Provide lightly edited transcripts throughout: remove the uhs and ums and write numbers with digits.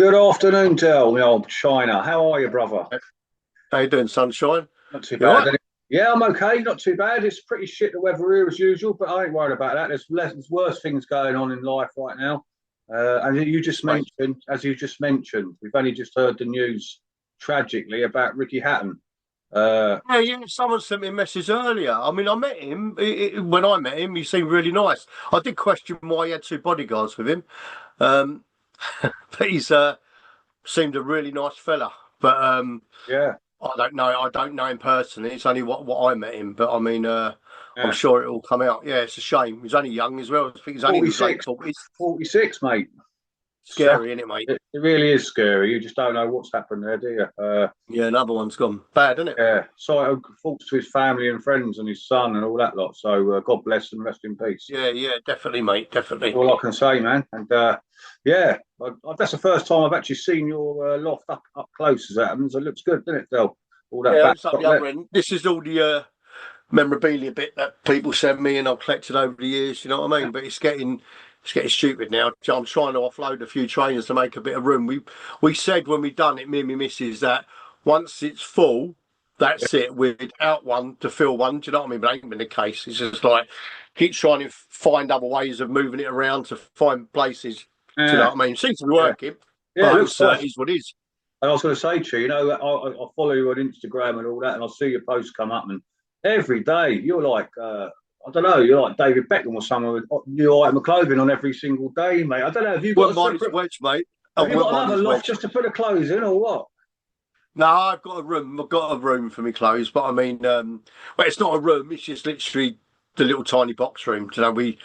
Good afternoon, Del, my old China. How are you, brother? How you doing, sunshine? Not too You all bad. right? Yeah, I'm okay. Not too bad. It's pretty shit the weather here as usual, but I ain't worried about that. There's worse things going on in life right now. And you just Mate. mentioned, as you just mentioned, we've only just heard the news tragically about Ricky Hatton. Uh, Yeah, someone sent me a message earlier. I mean, I met him. When I met him, he seemed really nice. I did question why he had two bodyguards with him, um, but he's seemed a really nice fella. But yeah, I don't know. I don't know him personally. It's only what I met him. But I mean, I'm yeah. sure it will come out. Yeah, it's a shame. He's only young as well. I think he's only in his late 46, 40s. 46, mate. So, Scary, isn't it, mate? it really is scary. You just don't know what's happened there, do you? Yeah, another one's gone. Bad, isn't it? Yeah, so thoughts to his family and friends and his son and all that lot. So God bless and rest in peace. Yeah, definitely, mate. That's Definitely. all I can say, man. And yeah, that's the first time I've actually seen your loft up close as that happens. It looks good, doesn't it, Del? All that Yeah, back it's up the chocolate. other end. This is all the memorabilia bit that people send me and I've collected over the years, you know what I mean? But it's getting stupid now. So I'm trying to offload a few trainers to make a bit of room. We said when we done it, me and my missus, that once it's full, that's it. We'd out one to fill one. Do you know what I mean? But it ain't been the case. It's just like keep trying to find other ways of moving it around to find places. Do you know Yeah, what I mean? Seems to be yeah, working, yeah. It but looks it's nice. is what it is. And I was going to say to you, I follow you on Instagram and all that, and I see your posts come up, and every day you're like, I don't know, you're like David Beckham or someone with new item of clothing on every single day, mate. I don't know. Have you got a Wouldn't mind his separate? wedge, mate. I Have you wouldn't got mind another his loft wedge. just to put the clothes in, or what? No, I've got a room. I've got a room for my clothes, but I mean, well, it's not a room. It's just literally the little tiny box room. You know, we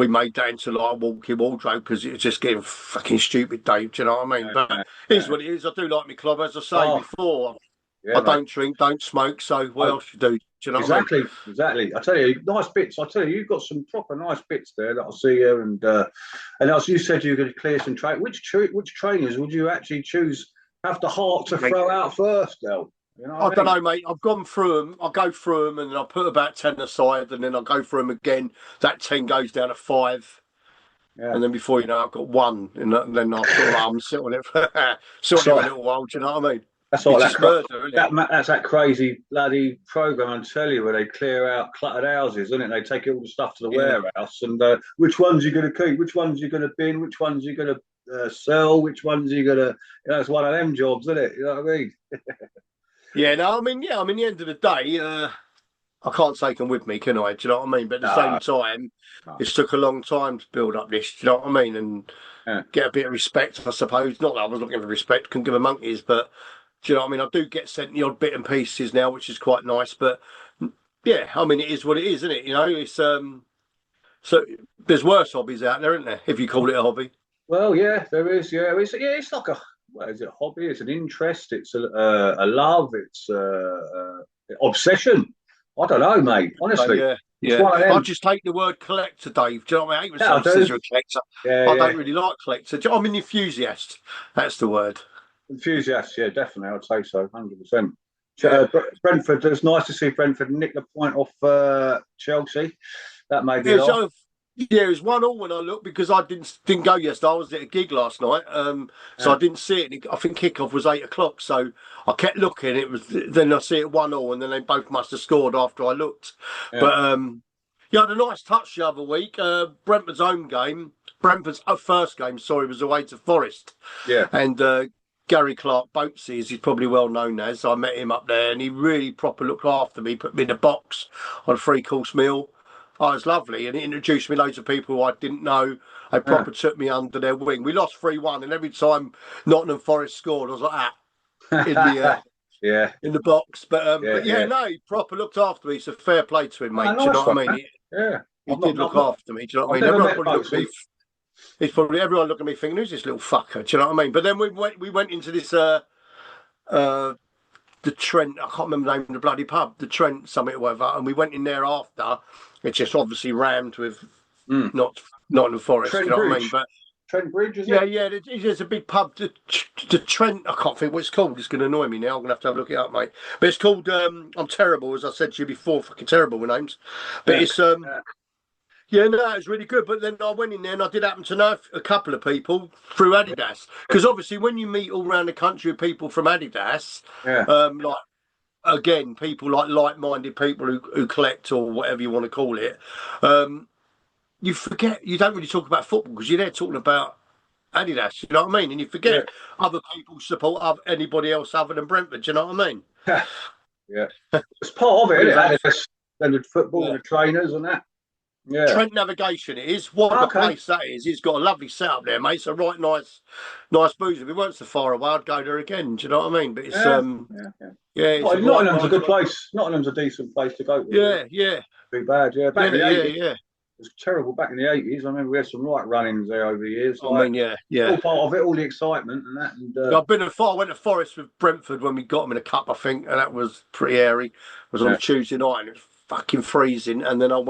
made that into like a walk-in wardrobe because it was just getting fucking stupid, Dave. Do you know what I mean? Yeah, But yeah, it is yeah. what it is. I do like my club, as I say Oh, before. yeah, I mate. don't drink, don't smoke. So what Oh, else you do? Do you know what I mean? exactly, exactly. I tell you, nice bits. I tell you, you've got some proper nice bits there that I see here, and as you said, you're going to clear some train. Which trainers would you actually choose? Have the heart to Mate, throw out first, though. You know I what I don't mean? know, mate. I've gone through them. I go through them, and then I put about 10 aside, and then I go through them again. That 10 goes down to 5. Yeah. And then before you know, I've got one, and then I sort of like, I'm sitting on it for That's sitting on it for a like little while. Do you know what I mean? that's It's like just murder, isn't it? that's that crazy bloody program I tell you where they clear out cluttered houses, isn't it? They take all the stuff to the Yeah, warehouse, and which ones you're going to keep, which ones you're going to bin, which ones you're going to sell, which ones you're going to. It's one of them jobs, isn't it? You know what I mean? yeah. No, I mean, yeah. I mean, the end of the day, I can't take them with me, can I? Do you know what I mean? But at the same No, time, no. it's took a long time to build up this. Do you know what I mean? And Yeah. get a bit of respect, I suppose. Not that I was looking for respect, couldn't give a monkeys, but do you know what I mean? I do get sent the odd bit and pieces now, which is quite nice. But yeah, I mean, it is what it is, isn't it? You know, it's so there's worse hobbies out there, isn't there? If you call it a hobby. Well, yeah, there is. It's like a what is it? A hobby? It's an interest. It's a love. It's obsession. I don't know, mate. So Honestly, yeah, it's yeah. one of I'll them. just take the word collector, Dave. Do you know what I mean? I hate when Yeah, I someone says do. you're a collector. Yeah, I yeah. don't really like collector. I'm an enthusiast. That's the word. Enthusiast, yeah, definitely. I'd say so, 100%. Yeah. Brentford, it's nice to see Brentford nick the point off Chelsea. That made me Yeah, laugh. so yeah, it was 1-1 when I looked because I didn't go yesterday. I was at a gig last night, so Yeah, I didn't see it. I think kickoff was 8 o'clock, so I kept looking. It was then I see it 1-1, and then they both must have scored after I looked. yeah, But you had a nice touch the other week. Brentford's home game, Brentford's first game, sorry, was away to Forest, yeah. and Gary Boatsy, as he's probably well known as. I met him up there, and he really proper looked after me. Put me in a box on a 3-course meal. Oh, it was lovely, and he introduced me loads of people who I didn't know. They Yeah. proper took me under their wing. We lost 3-1, and every time Nottingham Forest scored, I was like, in the Yeah, in the box. yeah, But yeah, yeah. no, he proper looked after me. So fair play to him, Oh, mate. Do you know nice one, what I mean? man. Yeah. He did look I've not, after me. Do you know what I've I mean? never Everyone met probably looked at Boatsy. me. It's probably everyone looking at me thinking, "Who's this little fucker?" Do you know what I mean? But then we went into this uh the Trent. I can't remember the name of the bloody pub, the Trent Summit or whatever. And we went in there after. It just obviously rammed with Mm. not in the forest. Do Trent you know what I mean? Bridge. But Trent Bridge, is yeah, it? yeah, there's a big pub, the Trent. I can't think what it's called. It's going to annoy me now. I'm going to have to look it up, mate. But it's called. I'm terrible, as I said to you before. Fucking terrible with names. But Yeah. it's Yeah, no, it was really good. But then I went in there and I did happen to know a couple of people through Adidas. Because obviously when you meet all around the country with people from Adidas, Yeah, like, again, people like like-minded people who collect or whatever you want to call it, you forget, you don't really talk about football because you're there talking about Adidas, you know what I mean? And you yeah, forget other people support anybody else other than Brentford, do you know what I mean? yeah. It's part of it, But it isn't was it? actually, Adidas, standard football, yeah. the trainers and that. Yeah. Trent Navigation it is. What a Okay. place that is. It's got a lovely setup there, mate. It's a right nice booze. If it weren't so far away, I'd go there again. Do you know what I mean? But it's Yeah, yeah, yeah. yeah, it's a Nottingham's a right good place. Nottingham's a decent place to go to. Really. yeah, yeah, Too bad. Yeah, back yeah, in the yeah, 80s, yeah. it was terrible. Back in the 80s, I remember we had some right run-ins there over the years. I Like mean, yeah, yeah. all part of it, all the excitement and that. And Yeah, I've been to I went to Forest with Brentford when we got them in a cup, I think, and that was pretty airy. It was on yeah, a Tuesday night and it was fucking freezing. And then I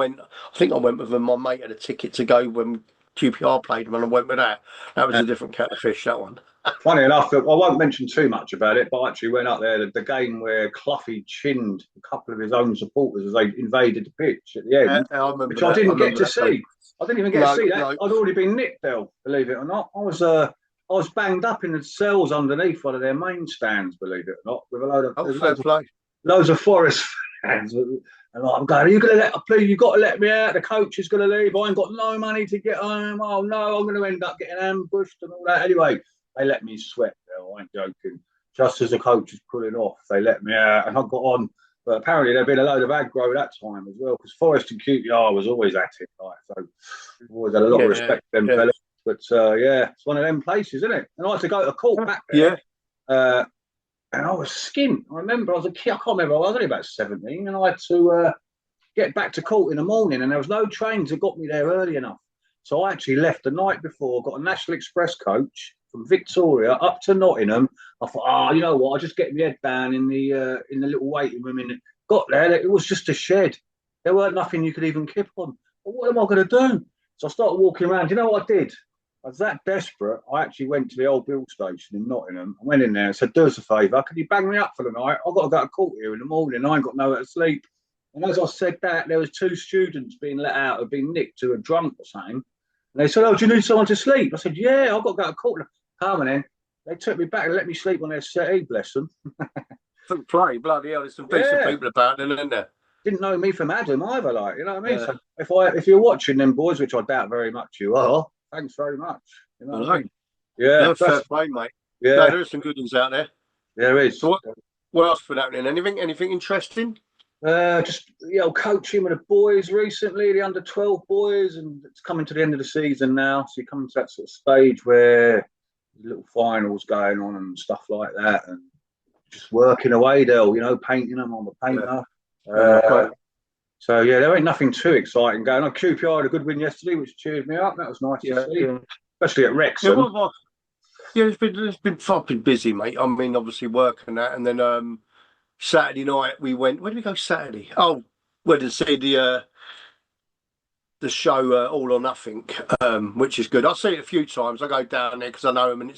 think I went with my mate had a ticket to go when QPR played them, and I went with that. That was yeah. a different kettle of fish, that one. Funny enough, I won't mention too much about it, but I actually went up there the game where Cloughie chinned a couple of his own supporters as they invaded the pitch at the end, I remember which I that. I didn't get remember to that game. see. I didn't even get to No, see that. no. I'd already been nicked there, believe it or not. I was banged up in the cells underneath one of their main stands, believe it or not, with a load of Oh, fair play. loads of Forest fans. And I'm going, are you going to please, you've got to let me out. The coach is going to leave. I ain't got no money to get home. Oh, no, I'm going to end up getting ambushed and all that. Anyway, they let me sweat there. I ain't joking. Just as the coach was pulling off, they let me out and I got on. But apparently there'd been a load of aggro that time as well, because Forest and QPR was always at it. Like, so I've always had a lot of respect for them fellas. But yeah, it's one of them places, isn't it? And I had to go to court back there. Yeah. And I was skint. I remember I was a kid. I can't remember. I was only about 17, and I had to get back to court in the morning, and there was no trains that got me there early enough. So I actually left the night before. Got a National Express coach from Victoria up to Nottingham. I thought, oh, you know what? I'll just get my head down in the little waiting room. Got there. It was just a shed. There weren't nothing you could even kip on. But what am I going to do? So I started walking around. Do you know what I did? I was that desperate, I actually went to the old Bill station in Nottingham. I went in there and said, do us a favour, can you bang me up for the night? I've got to go to court here in the morning. I ain't got nowhere to sleep. And as I said that, there was 2 students being let out, had been nicked who were drunk or something. And they said, oh, do you need someone to sleep? I said, yeah, I've got to go to court. Come on then. They took me back and let me sleep on their settee, bless them. Play, bloody hell, there's some decent people about there, isn't there? Didn't know me from Adam either, like, you know what I mean? Yeah. So if you're watching them boys, which I doubt very much you are, thanks very much. You know what I mean? Yeah, no, fair play, mate. Yeah, no, there's some good ones out there. There is. So what else been happening? Anything interesting? Just coaching with the boys recently, the under-12 boys, and it's coming to the end of the season now. So you come to that sort of stage where little finals going on and stuff like that, and just working away, painting them on the painter. Yeah. So yeah, there ain't nothing too exciting going on. QPR had a good win yesterday, which cheered me up. That was nice to see, especially at Wrexham. It's been fucking busy, mate. I mean, obviously working that, and then Saturday night we went. Where did we go Saturday? Oh, went to see the show All or Nothing, which is good. I've seen it a few times. I go down there because I know them, and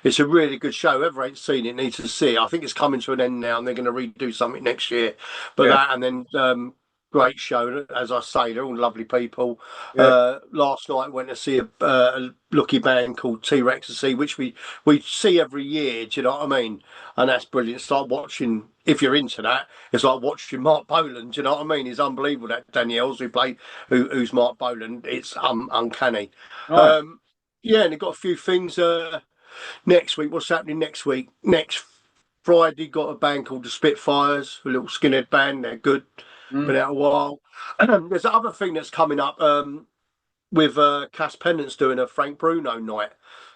it's a really good show. Whoever ain't seen it needs to see it. I think it's coming to an end now, and they're going to redo something next year. But that, and then great show, as I say, they're all lovely people. Yeah. Last night went to see a lucky band called T-Rex, which we see every year. Do you know what I mean? And that's brilliant. Start watching. If you're into that, it's like watching Mark Boland. Do you know what I mean? It's unbelievable that Danielle's who's Mark Boland. It's uncanny. Right. Yeah, and they've got a few things next week. What's happening next week? Next Friday, got a band called the Spitfires, a little skinhead band. They're good. Been out a while. There's another thing that's coming up with Cass Pennant's doing a Frank Bruno night.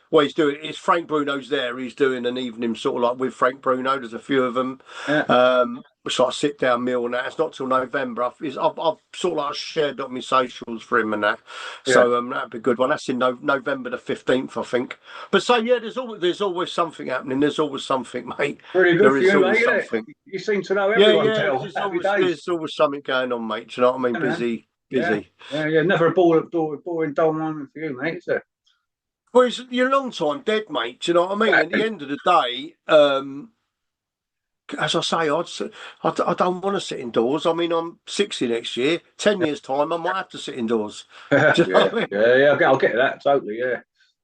What he's doing is Frank Bruno's there. He's doing an evening sort of like with Frank Bruno. There's a few of them. Yeah. So I sit down meal and that. It's not till November. I've sort of like shared up my socials for him and that. Yeah. So that'd be a good one. That's in November the 15th, I think. But so yeah, there's always something happening. There's always something, mate. Really good for you, mate. Something. You seem to know everyone. There's always something going on, mate. Do you know what I mean? Busy. Yeah. Never a boring dull moment for you, mate, is it? Well, you're a long time dead, mate. Do you know what I mean? At the end of the day, as I say, I don't want to sit indoors. I mean, I'm 60 next year. 10 years time, I might have to sit indoors. Do you know what I mean? Yeah. I'll get that totally. Yeah.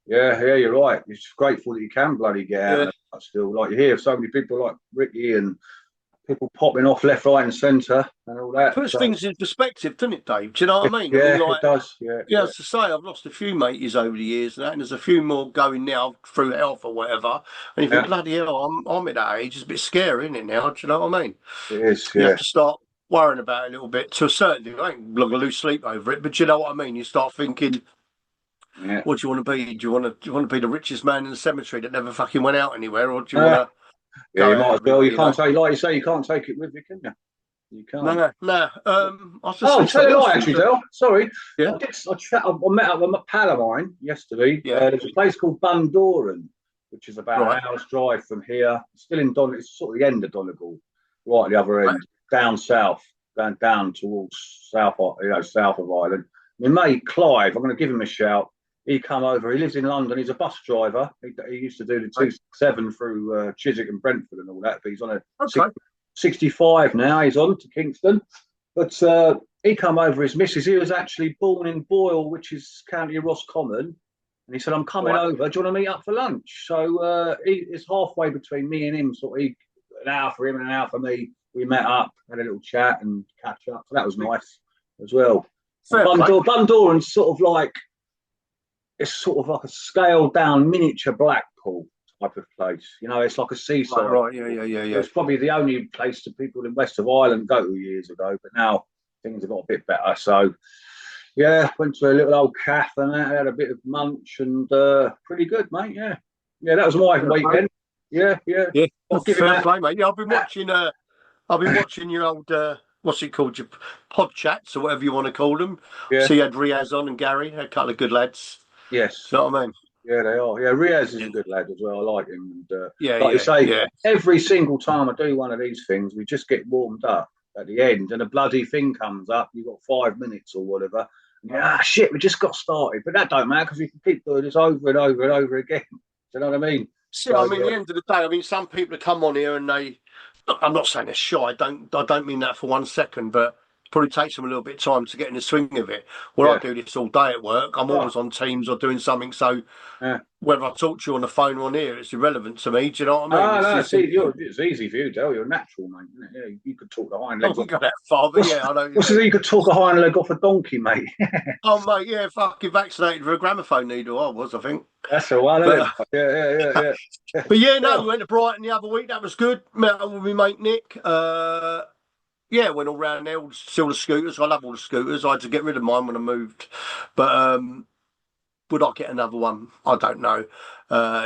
You're right. It's grateful that you can bloody get out and about still. Like you hear so many people like Ricky and people popping off left, right, and centre and all that. Puts things in perspective, doesn't it, Dave? Do you know what I mean? Yeah, I mean, like, it does. yeah, as I say, I've lost a few mateys over the years and there's a few more going now through health or whatever. And you think, bloody hell, I'm at that age. It's a bit scary, isn't it now? Do you know what I mean? It is, You have to start worrying about it a little bit to a certain degree. I ain't going to lose sleep over it, but do you know what I mean? You start thinking, what do you want to be? Do you want to be the richest man in the cemetery that never fucking went out anywhere, or do you want to? Yeah, you might as well. You can't take, like you say, you can't take it with you, can you? You can't. No. I'll tell you what, actually, Del. Sorry. Yeah. I met up with a pal of mine yesterday. Yeah. There's a place called Bundoran, which is about an hour's drive from here. Still in Donegal. It's sort of the end of Donegal, right at the other end, down south, down towards south of Ireland. My mate Clive, I'm going to give him a shout. He come over. He lives in London. He's a bus driver. He used to do the 267 through Chiswick and Brentford and all that. But he's on a 65 now. He's on to Kingston. But he come over. His missus. He was actually born in Boyle, which is County Roscommon. And he said, "I'm coming over. Do you want to meet up for lunch?" So it's halfway between me and him. Sort of an hour for him and an hour for me. We met up, had a little chat and catch up. So that was nice as well. Bundoran's sort of like. It's sort of like a scaled down miniature Blackpool type of place. You know, it's like a seaside. Right. Yeah. It's probably the only place that people in West of Ireland go to years ago, but now things have got a bit better. So, yeah, went to a little old cafe and had a bit of munch and pretty good, mate. Yeah, that was my weekend. Yeah. Fair play, mate. Yeah, I've been watching your old. What's it called? Your pod chats or whatever you want to call them. Yeah. So you had Riaz on and Gary, a couple of good lads. Yes. You know what I mean? Yeah, they are. Yeah, Riaz is a good lad as well. I like him. And, you say, every single time I do one of these things, we just get warmed up at the end and a bloody thing comes up. You've got 5 minutes or whatever. And shit, we just got started. But that don't matter because we can keep doing this over and over and over again. Do you know what I mean? See, at the end of the day, I mean, some people come on here and I'm not saying they're shy. I don't mean that for 1 second, but probably takes them a little bit of time to get in the swing of it. I do this all day at work. I'm always on Teams or doing something. So whether I talk to you on the phone or on here, it's irrelevant to me. Do you know what I mean? It's easy for you, Del. You're natural, mate. Yeah, you could talk the hind leg. I wouldn't go that far, but I know. You could talk a hind leg off a donkey, mate. Oh, mate, yeah, fucking vaccinated for a gramophone needle. I think. That's the one, isn't it? Yeah. But we went to Brighton the other week. That was good. Met up with my mate Nick. Went all round there, still the scooters. I love all the scooters. I had to get rid of mine when I moved. But would I get another one? I don't know.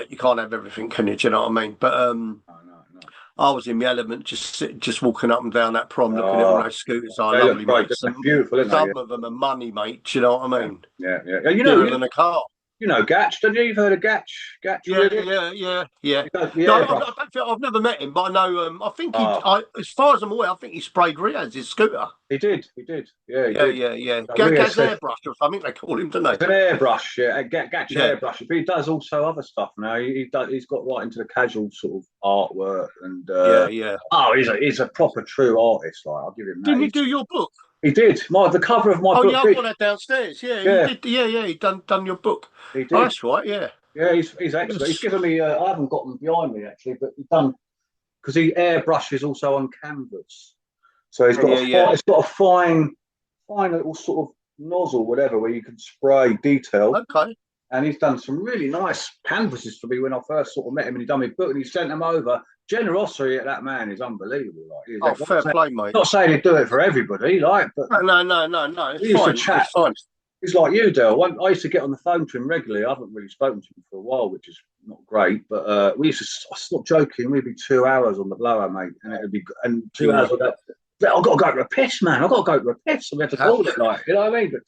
You can't have everything, can you? Do you know what I mean? But no. I was in the element, just walking up and down that prom, looking at all those scooters. Lovely, mate. Beautiful, isn't Some of them are money, mate. Do you know what I mean? Yeah. You know, than a car. You know Gatch, don't you? You've heard of Gatch? Yeah. No, I've never met him, but I know. I think as far as I'm aware, I think he sprayed Riaz's scooter. He did. Yeah. Gatch airbrush or something they call him, don't they? It's an airbrush, Gatch airbrush. But he does also other stuff now. He's got right into the casual sort of artwork and. Oh, he's a proper true artist. Like I'll give him that. Didn't he do your book? He did. The cover of my book. Oh, yeah, I've got that downstairs. Yeah, he did. Yeah, he done your book. He did. Oh, that's right, yeah. Yeah, he's excellent. He's given me, I haven't got them behind me actually, but he's done, because he airbrushes also on canvas. So he's got it's got a fine little sort of nozzle, whatever, where you can spray detail. Okay. And he's done some really nice canvases for me when I first sort of met him and he done my book and he sent them over. Generosity at that man is unbelievable. Like, fair play, mate. Not saying he'd do it for everybody, like, but no. He used to chat. He's like you, Del. I used to get on the phone to him regularly. I haven't really spoken to him for a while, which is not great. But we used to. I stopped joking. We'd be 2 hours on the blower, mate, and it'd be 2 hours of that. I've got to go to a piss, man. I've got to go to a piss. We have to call it like, you know what I mean? But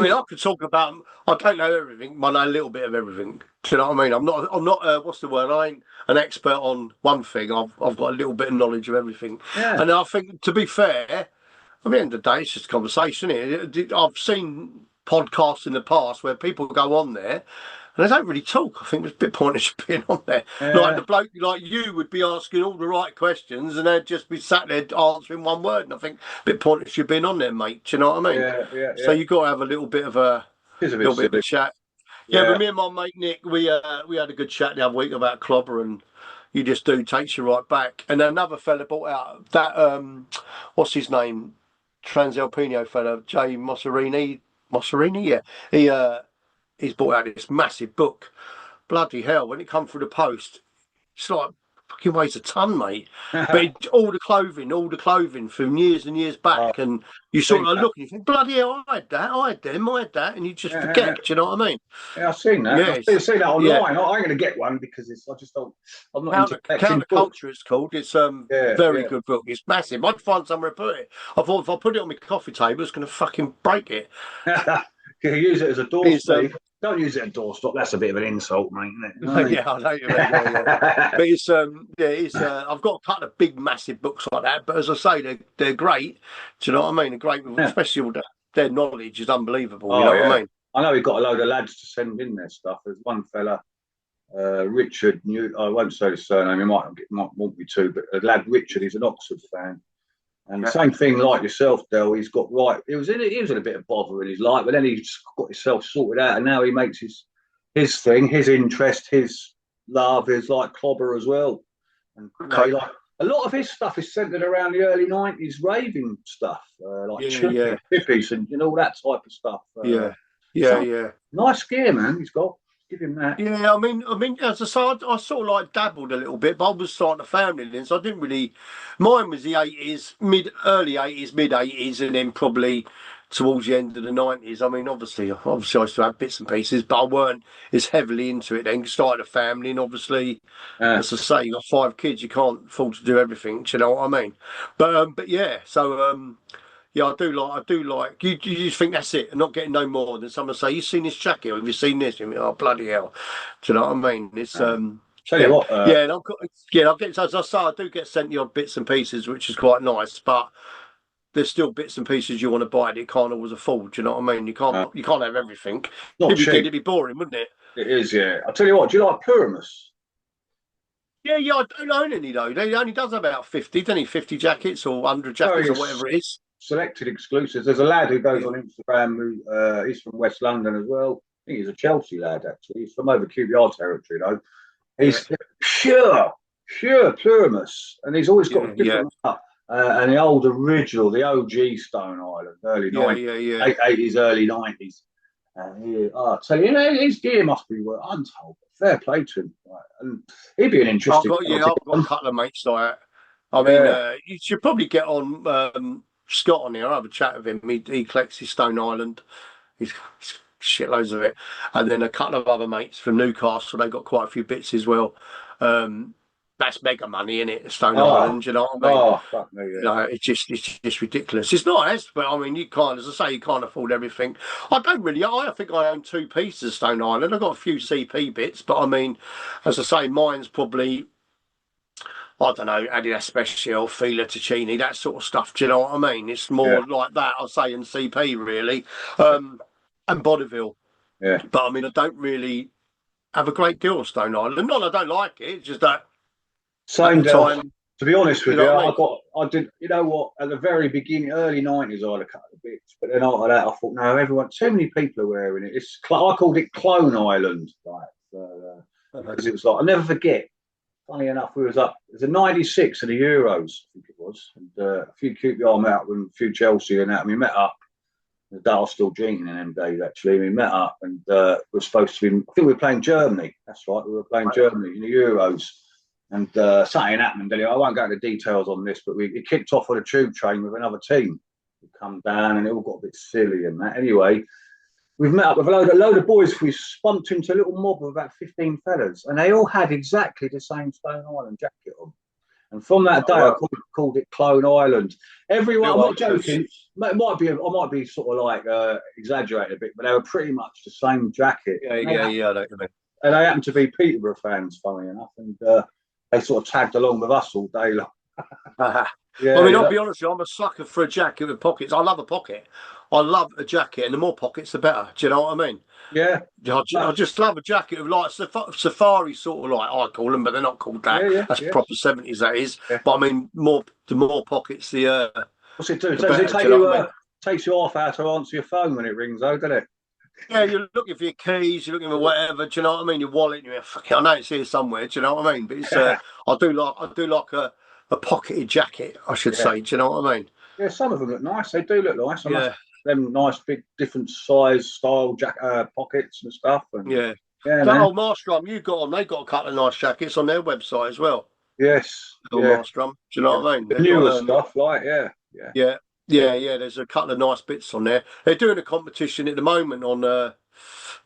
I could talk about. I don't know everything, but I know a little bit of everything. Do you know what I mean? I'm not. What's the word? I ain't an expert on one thing. I've got a little bit of knowledge of everything. Yeah. And I think, to be fair, at the end of the day, it's just a conversation. I've seen podcasts in the past where people go on there and they don't really talk. I think it's a bit pointless being on there. Like the bloke like you would be asking all the right questions and they'd just be sat there answering one word. And I think a bit pointless you being on there, mate. Do you know what I mean? So you've got to have a little bit of a chat. Yeah, but me and my mate Nick, we had a good chat the other week about Clobber, and you just do takes you right back. And another fella brought out that what's his name, Transalpino fella, Jay Mosserini, yeah. He's brought out this massive book. Bloody hell, when it come through the post, it's like fucking weighs a ton, mate. But all the clothing from years and years back, and you sort of look and you think, bloody hell, I had that, and you just forget. Do you know what I mean? Yeah, I've seen that. Yeah, I've seen that online. I'm going to get one because I just don't. I'm not into Counterculture. It's called. It's very good book. It's massive. I'd find somewhere to put it. I thought if I put it on my coffee table, it's going to fucking break it. You use it as a doorstop. Don't use it as a doorstop. That's a bit of an insult, mate, isn't it? Yeah, I know you mean. Yeah. But it's I've got a couple of big, massive books like that. But as I say, they're great. Do you know what I mean? They're great, especially all their knowledge is unbelievable. You know what I mean? I know we've got a load of lads to send in their stuff. There's one fella, Richard. I won't say his surname. He might want me to, but the lad Richard, he's an Oxford fan. And the same thing like yourself, Del. He's got he was in a bit of bother in his life, but then he's got himself sorted out, and now he makes his thing, his interest, his love is like Clobber as well. And a lot of his stuff is centered around the early '90s raving stuff, like hippies and all that type of stuff. Nice gear, man. He's got. Give him that. Yeah, I mean, as I say, I sort of like dabbled a little bit, but I was starting a family then, so I didn't really. Mine was the '80s, early '80s, mid '80s, and then probably towards the end of the '90s. I mean, obviously, I used to have bits and pieces, but I weren't as heavily into it then. Started a family, and obviously, as I say, you got 5 kids, you can't afford to do everything. Do you know what I mean? But yeah, so. Yeah, I do like. You just think that's it, and not getting no more than someone say, "You seen this jacket? Or have you seen this?" And oh bloody hell! Do you know what I mean? It's Tell you what. And I'll get as I say, I do get sent you bits and pieces, which is quite nice. But there's still bits and pieces you want to buy that you can't always afford. Do you know what I mean? You can't have everything. If you did, it'd be boring, wouldn't it? It is, yeah. I'll tell you what. Do you like Plurimus? Yeah. I don't own any though. He only does about 50, doesn't he? 50 jackets or 100 jackets or whatever it is. Selected exclusives. There's a lad who goes on Instagram who he's from West London as well. I think he's a Chelsea lad actually. He's from over QPR territory though. He's pure Plurimus, and he's always got a different and the old original, the OG Stone Island, early 90s, 80s, early 90s. And I tell you, his gear must be untold. Fair play to him. Right. And he'd be an interesting. I've got a couple of mates like that. I mean, you should probably get on. Scott on here, I'll have a chat with him. He collects his Stone Island. He's shitloads of it. And then a couple of other mates from Newcastle, they got quite a few bits as well. That's mega money, isn't it? Stone Island, you know what I mean? Oh, fuck me, yeah. It's just ridiculous. It's nice, but I mean, as I say, you can't afford everything. I think I own 2 pieces of Stone Island. I've got a few CP bits, but I mean, as I say, mine's probably, I don't know, Adidas Special, Fila Ticini, that sort of stuff. Do you know what I mean? It's more like that, I'll say, in CP, really. And Bonneville. Yeah. But, I mean, I don't really have a great deal of Stone Island. Not that I don't like it, it's just that... Same time, to be honest with you, I did, you know what, at the very beginning, early 90s, I had a couple of bits. But then after that, I thought, no, too many people are wearing it. I called it Clone Island. Because it was like, I'll never forget. Funny enough, it was a 96 of the Euros, I think it was, and a few QPR met up with a few Chelsea and that, and we met up. The day I was still drinking in them days, actually. We met up and we're supposed to be, I think we were playing Germany. That's right, we were playing Germany in the Euros. And something happened. I won't go into details on this, but we kicked off on a tube train with another team. We come down and it all got a bit silly and that. Anyway, we've met up with a load of boys. We spunked into a little mob of about 15 fellas, and they all had exactly the same Stone Island jacket on. And from that day, I called it Clone Island. Everyone, I'm not joking. I might be sort of like exaggerating a bit, but they were pretty much the same jacket. Yeah. I know what you mean. And they happened to be Peterborough fans, funny enough, and they sort of tagged along with us all day long. Yeah, I mean, I'll be honest with you, I'm a sucker for a jacket with pockets. I love a pocket. I love a jacket, and the more pockets, the better. Do you know what I mean? yeah, I just love a jacket with like safari sort of like I call them, but they're not called that. yeah, That's yeah, proper 70s, that is. yeah. But I mean, the more pockets, What's it do? the Does it better. Do take you know you what I mean? takes you off how to answer your phone when it rings, though, doesn't it? Yeah, you're looking for your keys, you're looking for whatever. Do you know what I mean? Your wallet. You're fucking. I know it's here somewhere. Do you know what I mean? But it's I do like a pocketed jacket. I should Yeah, say. Do you know what I mean? yeah. Some of them look nice. They do look nice. I must Yeah, them nice big different size style pockets and stuff. And yeah. yeah, That man. old Marstrom you got on, they got a couple of nice jackets on their website as well. Yes, Old yeah. Marstrom. Do you know what I mean? The They've got newer stuff, like yeah. yeah, yeah. There's a couple of nice bits on there. They're doing a competition at the moment on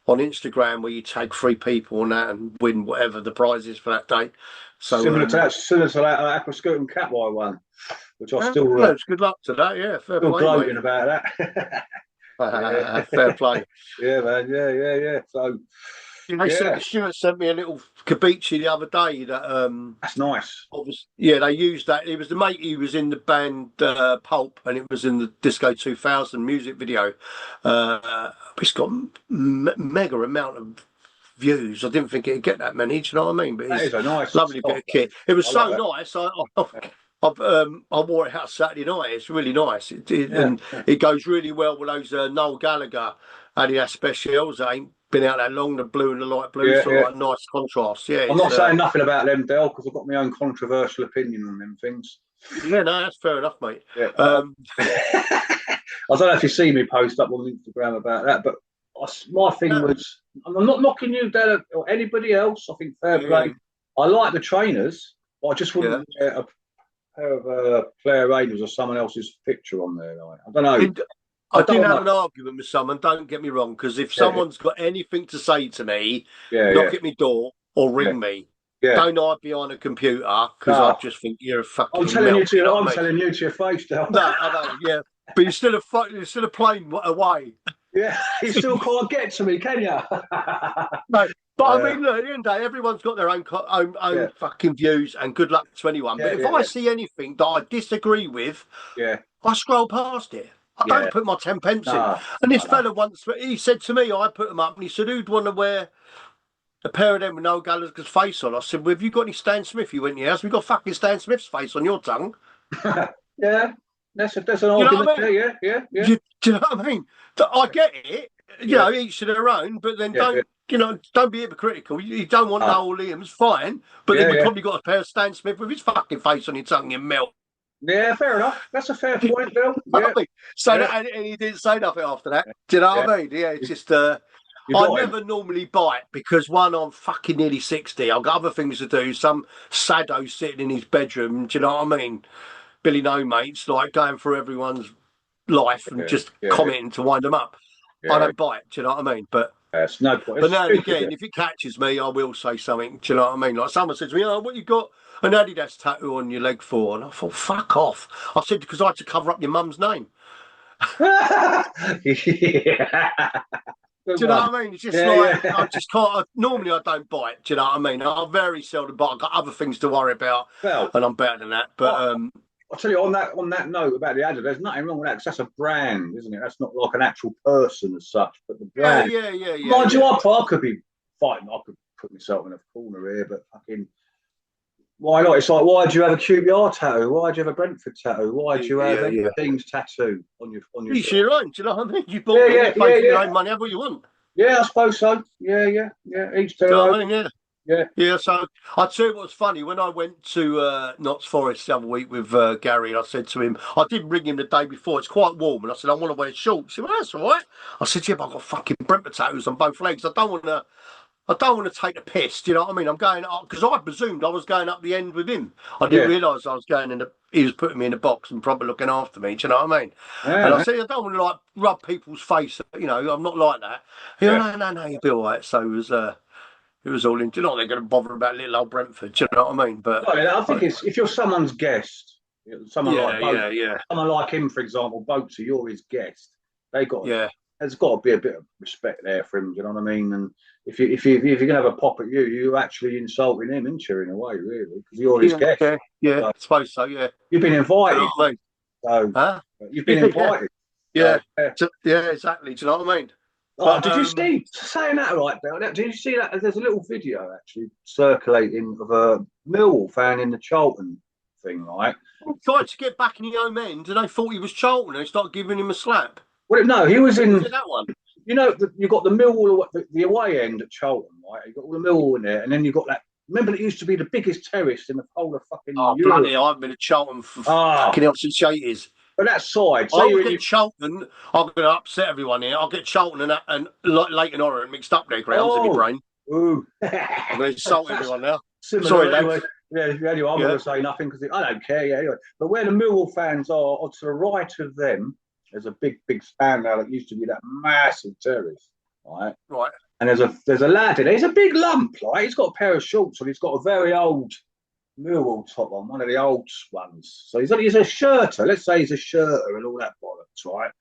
Instagram where you tag 3 people on that and win whatever the prize is for that day. So Similar to that Aqua Scoot and Catwire one, which I it's good luck to that. Yeah, fair still play, gloating mate. about that. Yeah. Fair play. Yeah, man. Yeah. So, yeah, Stuart sent me a little Gabicci the other day that that's nice. obviously, yeah, they used that. It was the mate. He was in the band Pulp, and it was in the Disco 2000 music video. It's got mega amount of views. I didn't think it'd get that many. Do you know what I mean? But That it's is a nice, lovely bit of kit. It was I so like nice. I wore it out Saturday night. It's really nice. yeah. And it goes really well with those Noel Gallagher Adidas specials. They ain't been out that long. The blue and the light blue, sort of like nice contrast. Yeah, I'm not saying nothing about them, Dale, because I've got my own controversial opinion on them things. yeah, no, that's fair enough, mate. Yeah. I don't know if you see me post up on Instagram about that, but my thing was, I'm not knocking you, Dale, or anybody else. I think fair play. I like the trainers, but I just wouldn't wear a pair of Player Rangers or someone else's picture on there. Like, I don't know. I didn't have an argument with someone, don't get me wrong, because if someone's got anything to say to me, knock at my door or ring me. Yeah. Don't hide behind a computer because I just think you're a fucking. I'm telling you to your face, Dale. No, I know, yeah. But you're still a plane away. Yeah, you still can't get to me, can you? No, but I mean, look, at the end of the day, everyone's got their own fucking views, and good luck to anyone. But if I see anything that I disagree with, I scroll past it. I don't put my 10 pence in. And this fella once, he said to me, I put them up, and he said, who'd want to wear a pair of them with Noel Gallagher's face on? I said, well, have you got any Stan Smith? You went, yes, we got fucking Stan Smith's face on your tongue. Yeah. That's an argument. I mean? Yeah. Do you know what I mean? I get it. You know, each to their own. But then don't be hypocritical. You don't want Noel Liam's fine, but then you've probably got a pair of Stan Smith with his fucking face on your tongue, you melt. Yeah, fair enough. That's a fair point, Bill. Yeah. And he didn't say nothing after that. Do you know what I mean? Yeah, it's just. I never normally bite because one, I'm fucking nearly 60. I've got other things to do. Some sado sitting in his bedroom. Do you know what I mean? Billy No Mates, like going through everyone's life and just commenting to wind them up. I don't bite. Do you know what I mean? But it's no point. But now and again, if it catches me, I will say something. Do you know what I mean? Like someone says to me, "Oh, what you got an Adidas tattoo on your leg for?" And I thought, "Fuck off!" I said because I had to cover up your mum's name. Do you know what I mean? It's just I just can't. Normally, I don't bite. Do you know what I mean? I very seldom bite. I've got other things to worry about, and I'm better than that. But I'll tell you on that note about the Adidas, there's nothing wrong with that because that's a brand, isn't it? That's not like an actual person as such, but the brand. Yeah. Mind you, I could be fighting. I could put myself in a corner here, but fucking. Why not? It's like, why do you have a QBR tattoo? Why do you have a Brentford tattoo? Why do you have a team's tattoo on your? It's your own. Do you know what I mean? You bought it. You pay for your own money. Have what you want. Yeah, I suppose so. Yeah. Each to their own. Yeah. So I'd say what's funny when I went to Notts Forest the other week with Gary, and I said to him, I did ring him the day before. It's quite warm, and I said I want to wear shorts. He said, well, that's all right. I said, yeah, but I've got fucking Brentford tattoos on both legs. I don't want to take the piss. Do you know what I mean? I'm going up because I presumed I was going up the end with him. I didn't realise I was going he was putting me in a box and probably looking after me. Do you know what I mean? Yeah. And I said, I don't want to like rub people's face. You know, I'm not like that. He went, no, you'll be all right. So it was all in. Do you know they're going to bother about little old Brentford? Do you know what I mean? But I think it's if you're someone's guest, someone like him, for example, Boatsy, you're his guest. They got there's got to be a bit of respect there for him. Do you know what I mean? And if you're gonna have a pop at you're actually insulting him, isn't you, in a way, really, because you're his guest. Yeah, So, I suppose so. Yeah, you've been invited. Do you know what I mean? So huh? you've been invited. Yeah, So, yeah, exactly. Do you know what I mean? oh, did you see saying that right, Bill? Did you see that? There's a little video actually circulating of a Millwall fan in the Charlton thing, right? He tried to get back in the home end, and they thought he was Charlton, and they started giving him a slap. Well, no, he was in that one. You know, you've got the Millwall, the away end at Charlton, right? You've got all the Millwall in there, and then you've got that. Remember, it used to be the biggest terrace in the whole of fucking Europe. Bloody! I've been at Charlton for fucking hell since the 80s. But that side, I would get Charlton. I'm going to upset everyone here. I'll get Charlton and Leighton Orient mixed up their grounds in my brain. Ooh. I'm going to insult everyone now. Similar, sorry, anyway. Yeah, anyway, I'm going to say nothing because I don't care. Yeah, anyway. But where the Millwall fans are, to the right of them, there's a big span now that used to be that massive terrace, right? Right. And there's a lad in there. He's a big lump, right? He's got a pair of shorts and he's got a very old Millwall top on, one of the old ones. So he's a shirter. Let's say he's a shirter and all that bollocks, right?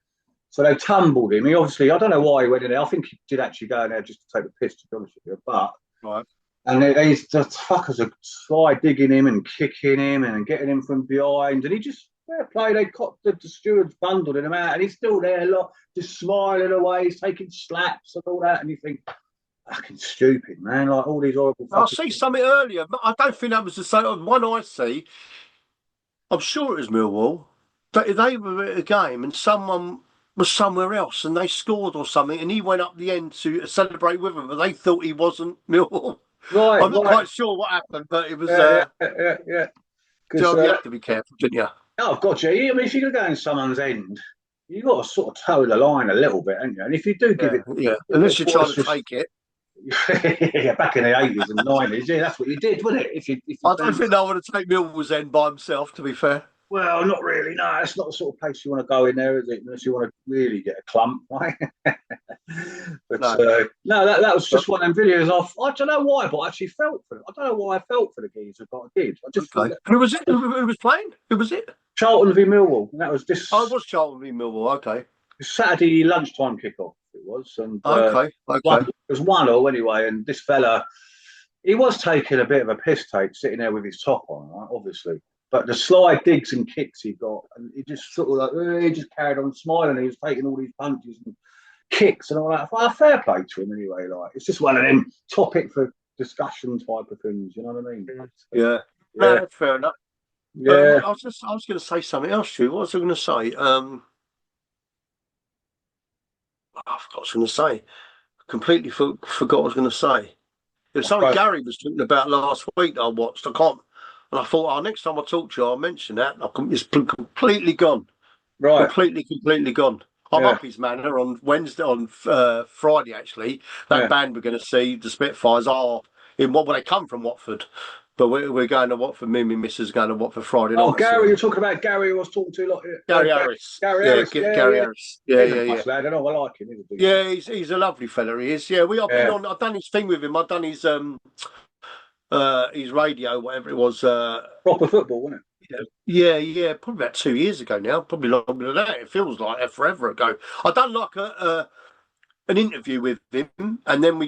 So they tumbled him. He obviously, I don't know why he went in there. I think he did actually go in there just to take the piss, to be honest with you. But right. And the fuckers are slide digging him and kicking him and getting him from behind. And he just, fair play, the stewards bundled him out and he's still there, just smiling away. He's taking slaps and all that. And you think, fucking stupid, man. Like all these horrible. I see something earlier. I don't think that was the same one I see. I'm sure it was Millwall. They were at a game and someone was somewhere else and they scored or something and he went up the end to celebrate with them, but they thought he wasn't Millwall. Right, I'm not quite sure what happened, but it was. Yeah. So you have to be careful, didn't you? Oh, gotcha. I mean, if you're going to go in someone's end, you've got to sort of toe the line a little bit, haven't you? And if you do give it, unless you're trying to take it. Yeah, back in the 80s and 90s, yeah, that's what you did, wasn't it? If you I don't think I want to take Millwall's end by himself, to be fair. Well, not really. No, it's not the sort of place you want to go in there, is it? Unless you want to really get a clump, right? But no, that was just one of them videos. I don't know why, but I actually felt for it. I don't know why I felt for the geezer, but I did. I just Who was it? Who was playing? Who was it? Charlton v Millwall. And that was this. Oh, it was Charlton v Millwall. Okay. Saturday lunchtime kickoff. It was. And okay. It was 1-1 anyway, and this fella, he was taking a bit of a piss take, sitting there with his top on, right? Obviously. But the slide digs and kicks he got, and he just sort of like, he just carried on smiling. He was taking all these punches and kicks and all that. Well, fair play to him anyway. Like, it's just one of them topic for discussion type of things. You know what I mean? Yeah. No, that's fair enough. Yeah. I was going to say something else, Stu. What was I going to say? I forgot what I was going to say. Completely forgot what I was going to say. It was something Gary was talking about last week that I watched. I can't. And I thought, next time I talk to you, I'll mention that. It's completely gone. Right. Completely gone. I'm up his manor on Wednesday, on Friday, actually. That band we're going to see, the Spitfires, are in what they come from Watford. But we're going to Watford. Me and my missus going to Watford Friday night. Oh, Gary, you're talking about Gary I was talking to. Gary Harris. Gary Harris. Gary Harris. Yeah. Nice lad. I know, I like him. Yeah, he's a lovely fella, he is. Yeah, I've done his thing with him. I've done his radio, whatever it was. Proper football, wasn't it? Yeah. Probably about 2 years ago now. Probably longer than that. It feels like forever ago. I done like an interview with him, and then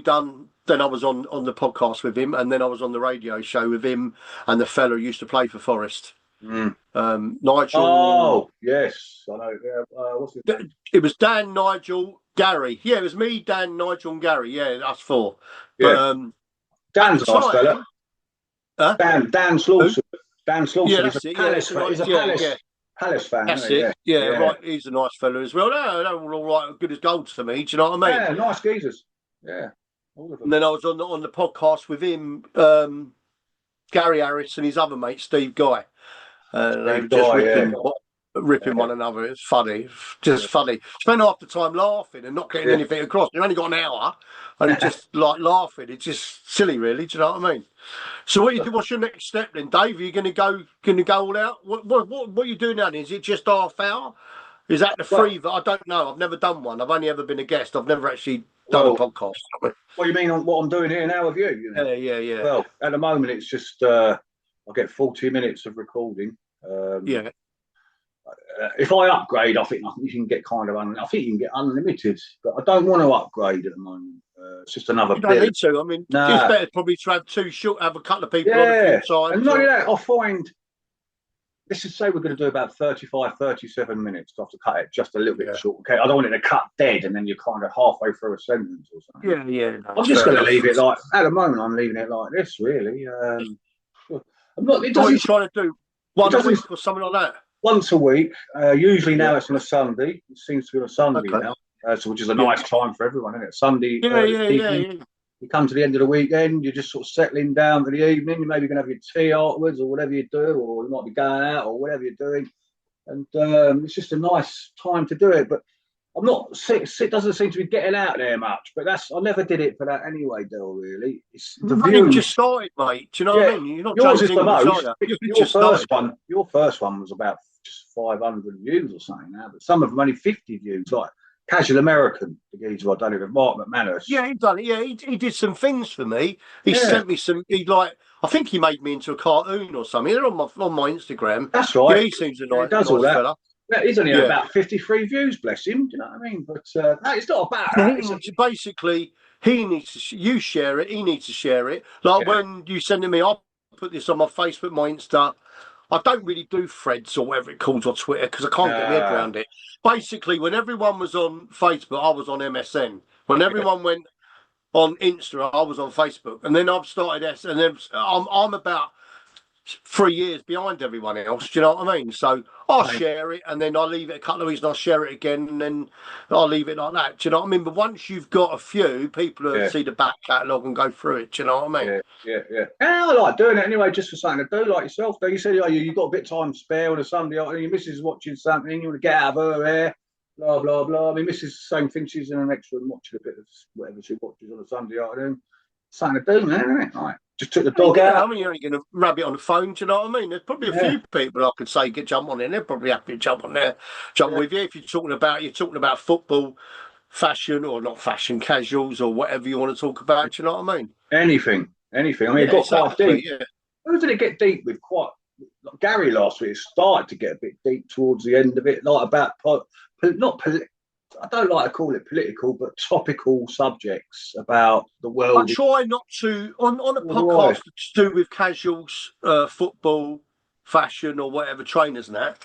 Then I was on the podcast with him, and then I was on the radio show with him and the fella who used to play for Forest, Nigel. Oh yes, I know. What's his name? It was Dan, Nigel, Gary. Yeah, it was me, Dan, Nigel, and Gary. Yeah, us four. Yeah. But, Dan's a nice fella. Dan Slaughter. Dan Slaughter. Yeah, he's a Palace fan. He's a Palace fan. That's it. Yeah, right. He's a nice fella as well. No, they were all right, good as gold to me. Do you know what I mean? Yeah, nice geezers. Yeah. And then I was on the podcast with him, Gary Harris, and his other mate Steve Guy. And they were just ripping one another. It's funny, just funny. Spend half the time laughing and not getting anything across. You've only got an hour, and it's just like laughing. It's just silly, really. Do you know what I mean? So what's your next step then, Dave? Are you going to go all out? What are you doing now? Is it just half hour? Is that the free? I don't know. I've never done one. I've only ever been a guest. I've never actually done a podcast. What you mean on what I'm doing here now with you? You know? Yeah. Well, at the moment it's just I get 40 minutes of recording. if I upgrade, I think you can get kind of I think you can get unlimited, but I don't want to upgrade at the moment. It's just another You don't bill. need to. I mean, it's better probably to have two short, have a couple of people on a few times. And not only that, I find, let's just say we're going to do about 35, 37 minutes. I have to cut it just a little bit short. Okay, I don't want it to cut dead and then you're kind of halfway through a sentence or something. Yeah. I'm just going to leave it like, at the moment, I'm leaving it like this, really. I'm not. It doesn't. What are you trying to do? One a week or something like that? Once a week. Usually now it's on a Sunday. It seems to be on a Sunday now, so which is a nice time for everyone, isn't it? Sunday. Yeah. You come to the end of the weekend, you're just sort of settling down for the evening. You're maybe going to have your tea afterwards or whatever you do, or you might be going out or whatever you're doing. And it's just a nice time to do it. But I'm not. It doesn't seem to be getting out there much. But I never did it for that anyway, Dale. Really, it's the view. Just started, mate. Do you know what I mean? You're not yours is the most. Your first one was about just 500 views or something now, but some of them only 50 views. Like Casual American, the geezer I don't even Mark McManus. Yeah, he done it. Yeah, he did some things for me. He sent me some. I think he made me into a cartoon or something. They're on my Instagram. That's right. Yeah, he seems a nice fella. Yeah, he's only about 53 views, bless him. Do you know what I mean? But it's not about. Basically, he needs to. You share it. He needs to share it. Like when you send it me, I'll put this on my Facebook, my Insta. I don't really do threads or whatever it calls on Twitter because I can't get my head around it. Basically, when everyone was on Facebook, I was on MSN. When everyone went on Insta, I was on Facebook. And then I've started and then I'm about 3 years behind everyone else. Do you know what I mean? So I'll share it and then I'll leave it a couple of weeks and I'll share it again and then I'll leave it like that. Do you know what I mean? But once you've got a few, people will see the back catalogue and go through it. Do you know what I mean? Yeah. I like doing it anyway, just for something to do, like yourself. You said you've got a bit of time spare on a Sunday and your missus is watching something, you want to get out of her hair, blah, blah, blah. I mean, missus is the same thing. She's in the next room watching a bit of whatever she watches on a Sunday afternoon. Something to do, man, isn't it? Like, just took the dog out. I mean, you're only going to rub it on the phone, do you know what I mean? There's probably a few people I could say jump on in. They're probably happy to jump on there, with you. If you're talking about football, fashion or not fashion, casuals or whatever you want to talk about, do you know what I mean? Anything. I mean, it got quite deep. Who did it get deep with? Like Gary last week. It started to get a bit deep towards the end of it, like about I don't like to call it political, but topical subjects about the world. I try not to on a podcast to do with casuals, football, fashion, or whatever, trainers and that.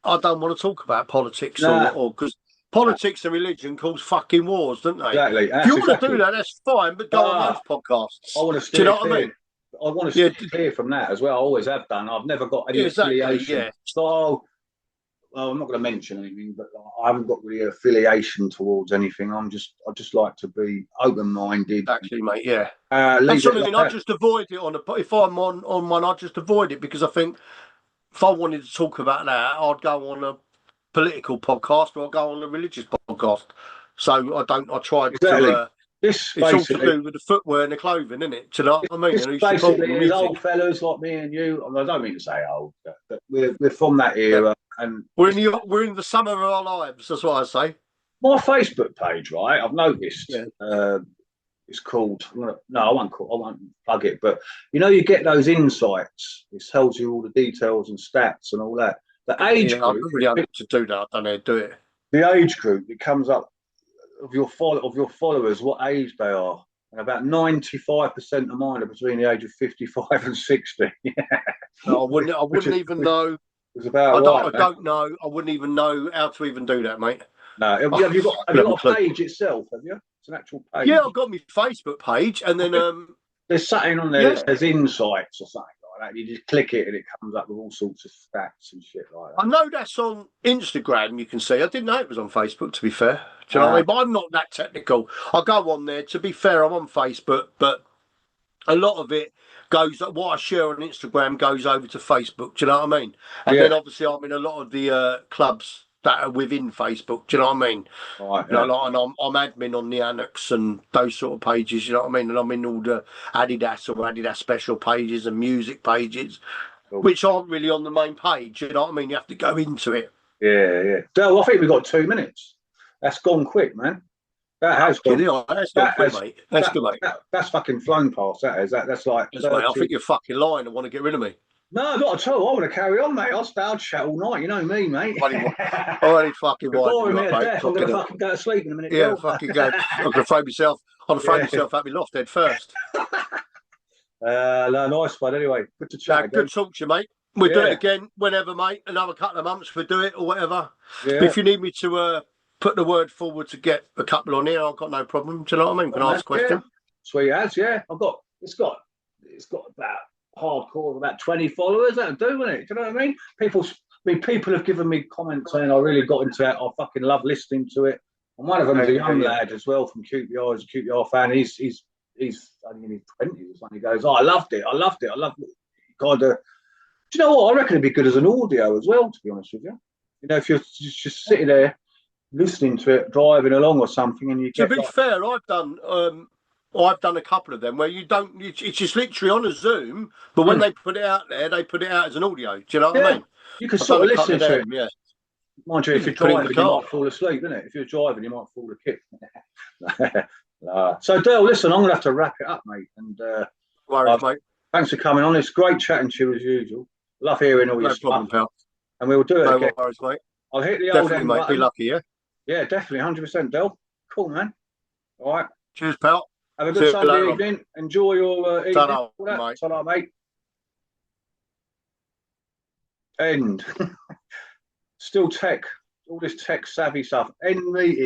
I don't want to talk about politics or because politics and religion cause fucking wars, don't they? Exactly. If you want to do that, that's fine, but go on those podcasts. I want to steer clear. What I mean? I want to steer clear from that as well. I always have done. I've never got any affiliation. Yeah. So, well, I'm not going to mention anything, but I haven't got really affiliation towards anything. I just like to be open-minded. Actually, mate, yeah. That's what I mean. I just avoid it if I'm on one, I just avoid it because I think if I wanted to talk about that, I'd go on a political podcast or I'd go on a religious podcast. So I try to. It's all to do with the footwear and the clothing, isn't it? Do you know what I mean? And basically, old fellas like me and you. I don't mean to say old, but we're from that era. Yeah. And we're in the summer of our lives. That's what I say. My Facebook page, right? I've noticed. It's called. I won't plug it. But you get those insights. It tells you all the details and stats and all that. The age group. I really have to do that. I don't know how to do it. The age group. It comes up of your followers, what age they are. And about 95% of mine are between the age of 55 and 60. No, I wouldn't even know. Was about I don't know. I wouldn't even know how to even do that, mate. No, have you got a page itself? Have you? It's an actual page. Yeah, I've got my Facebook page, and then there's something on there that says insights or something like that. You just click it, and it comes up with all sorts of stats and shit like that. I know that's on Instagram. You can see. I didn't know it was on Facebook. To be fair, do you know what I mean? But I'm not that technical. I go on there. To be fair, I'm on Facebook, but a lot of it what I share on Instagram goes over to Facebook. Do you know what I mean? And then obviously I'm in a lot of the clubs that are within Facebook. Do you know what I mean? Right. And I'm admin on the Annex and those sort of pages. You know what I mean? And I'm in all the Adidas or Adidas special pages and music pages, which aren't really on the main page. You know what I mean? You have to go into it. Yeah. So I think we've got 2 minutes. That's gone quick, man. That has gone. That's gone quick, mate. That's good, mate. That's fucking flown past. That's like. Mate, I think you're fucking lying and want to get rid of me. No, not at all. I want to carry on, mate. I'll chat all night. You know me, mate. Only fucking You're winding boring you me up, to mate. death. I'm going to fucking go to sleep in a minute, Yeah, Bill. fucking go. I'm gonna throw myself. I'm gonna throw Yeah. myself at my loft head first. No, nice one. Anyway, good to No, chat again. good talk to you, mate. We'll do it Yeah, again whenever, mate. Another couple of months, we'll do it or whatever. But yeah. if you need me to put the word forward to get a couple on here, I've got no problem. Do you know what I mean? Can Oh, I man. ask a Yeah. question? Sweet as, yeah. It's got about hardcore about 20 followers. That'll do, won't it? Do you know what I mean? People have given me comments saying I really got into it. I fucking love listening to it. And one of them is a young lad as well from QPR. He's a QPR fan. He's only in his 20s. And he goes, "Oh, I loved it. I loved it. I loved it." Kind of. Do you know what? I reckon it'd be good as an audio as well. To be honest with you, you know, if you're just sitting there listening to it, driving along or something, and you To get be like, fair, I've done a couple of them where you don't. It's just literally on a Zoom, but when they put it out there, they put it out as an audio. Do you know what I yeah, mean? you can I've done sort a of couple listen of to it. them. Yeah, Mind you, if even you're put it in the driving, you car. might fall asleep, isn't it? If you're driving, you might fall asleep. So, Dale, listen, I'm going to have to wrap it up, mate. And Worries, mate. thanks for coming on. It's great chatting to you as usual. Love hearing all your No problem, stuff. pal. And we'll do it No again. worries, mate. I'll hit the old Definitely, end mate. Be button. lucky, yeah? Yeah, definitely, 100%, Dale. Cool, man. All right. Cheers, pal. Have a See good you Sunday later on. evening. Enjoy your evening. Ta-ra, All that. mate. Ta-ra, mate. End. Still tech. All this tech savvy stuff. End meeting.